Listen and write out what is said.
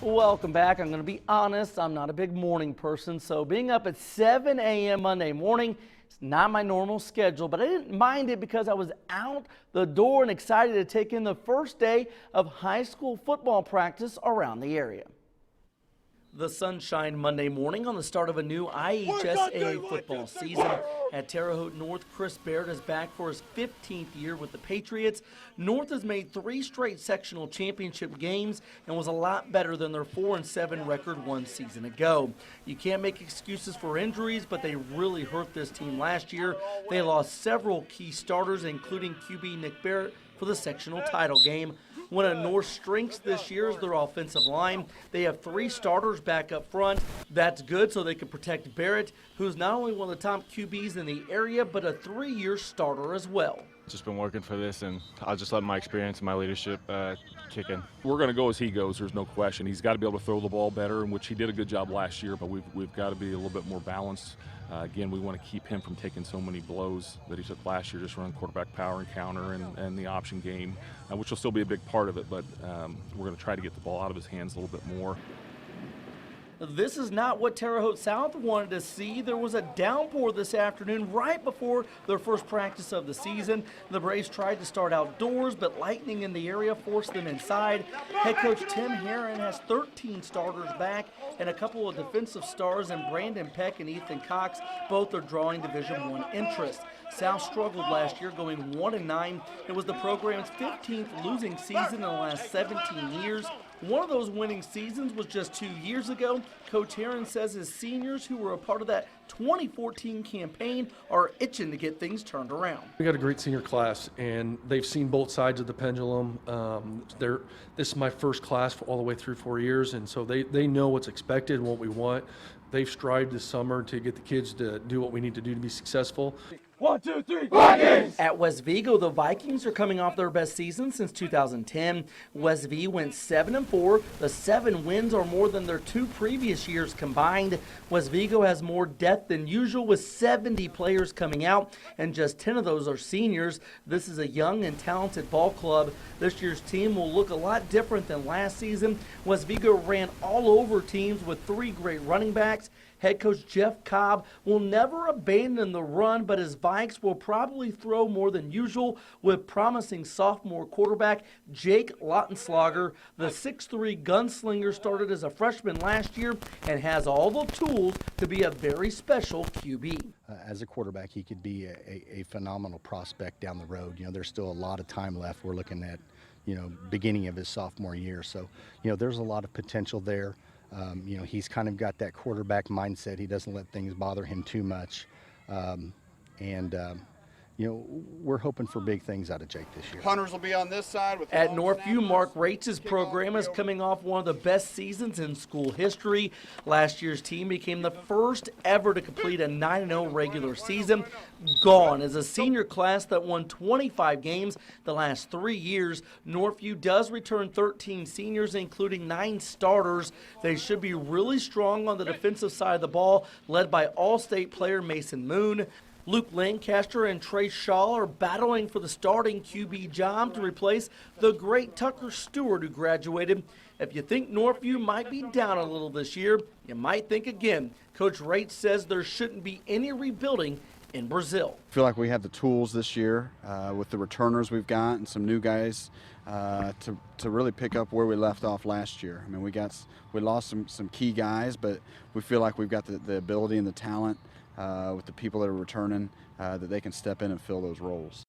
Welcome back. I'm going to be honest, I'm not a big morning person, so being up at 7 a.m. Monday morning is not my normal schedule, but I didn't mind it because I was out the door and excited to take in the first day of high school football practice around the area. The sun shined Monday morning on the start of a new IHSAA football season. At Terre Haute North, Chris Baird is back for his 15th year with the Patriots. North has made 3 straight sectional championship games and was a lot better than their 4-7 record one season ago. You can't make excuses for injuries, but they really hurt this team last year. They lost several key starters, including QB Nick Barrett, for the sectional title game. One of North's strengths this year is their offensive line. They have 3 starters back up front. That's good so they can protect Barrett, who's not only one of the top QBs in the area, but a 3-year starter as well. Just been working for this, and I'll just let my experience and my leadership kick in. We're going to go as he goes, there's no question. He's got to be able to throw the ball better, in which he did a good job last year, but we've got to be a little bit more balanced. Again, we want to keep him from taking so many blows that he took last year, just running quarterback power and counter and the option game, which will still be a big part of it, but we're going to try to get the ball out of his hands a little bit more. This is not what Terre Haute South wanted to see. There was a downpour this afternoon right before their first practice of the season. The Braves tried to start outdoors, but lightning in the area forced them inside. Head coach Tim Herron has 13 starters back and a couple of defensive stars in Brandon Peck and Ethan Cox. Both are drawing Division I interest. South struggled last year, going 1-9. It was the program's 15th losing season in the last 17 years. One of those winning seasons was just 2 years ago. Coach Herron says his seniors who were a part of that 2014 campaign are itching to get things turned around. We got a great senior class, and they've seen both sides of the pendulum. This is my first class for all the way through 4 years, and so they know what's expected and what we want. They've strived this summer to get the kids to do what we need to do to be successful. 1, 2, 3, Vikings! At West Vigo, the Vikings are coming off their best season since 2010. West V went 7-4. The 7 wins are more than their 2 previous years combined. West Vigo has more depth than usual with 70 players coming out, and just 10 of those are seniors. This is a young and talented ball club. This year's team will look a lot different than last season. West Vigo ran all over teams with 3 great running backs. Head coach Jeff Cobb will never abandon the run, but his Vikes will probably throw more than usual with promising sophomore quarterback Jake Lautenslager. The 6'3" gunslinger started as a freshman last year and has all the tools to be a very special QB. As a quarterback, he could be a phenomenal prospect down the road. You know, there's still a lot of time left. We're looking at, beginning of his sophomore year. So, there's a lot of potential there. He's kind of got that quarterback mindset. He doesn't let things bother him too much. We're hoping for big things out of Jake this year. Punters will be on this side. At Northview, Mark Rates' program is coming off one of the best seasons in school history. Last year's team became the first ever to complete a 9-0 regular season. Gone is a senior class that won 25 games the last 3 years. Northview does return 13 seniors, including 9 starters. They should be really strong on the defensive side of the ball, led by All-State player Mason Moon. Luke Lancaster and Trey Shaw are battling for the starting QB job to replace the great Tucker Stewart, who graduated. If you think Northview might be down a little this year, you might think again. Coach Raitt says there shouldn't be any rebuilding in Brazil. I feel like we have the tools this year with the returners we've got and some new guys to really pick up where we left off last year. I mean, we lost some key guys, but we feel like we've got the ability and the talent with the people that are returning that they can step in and fill those roles.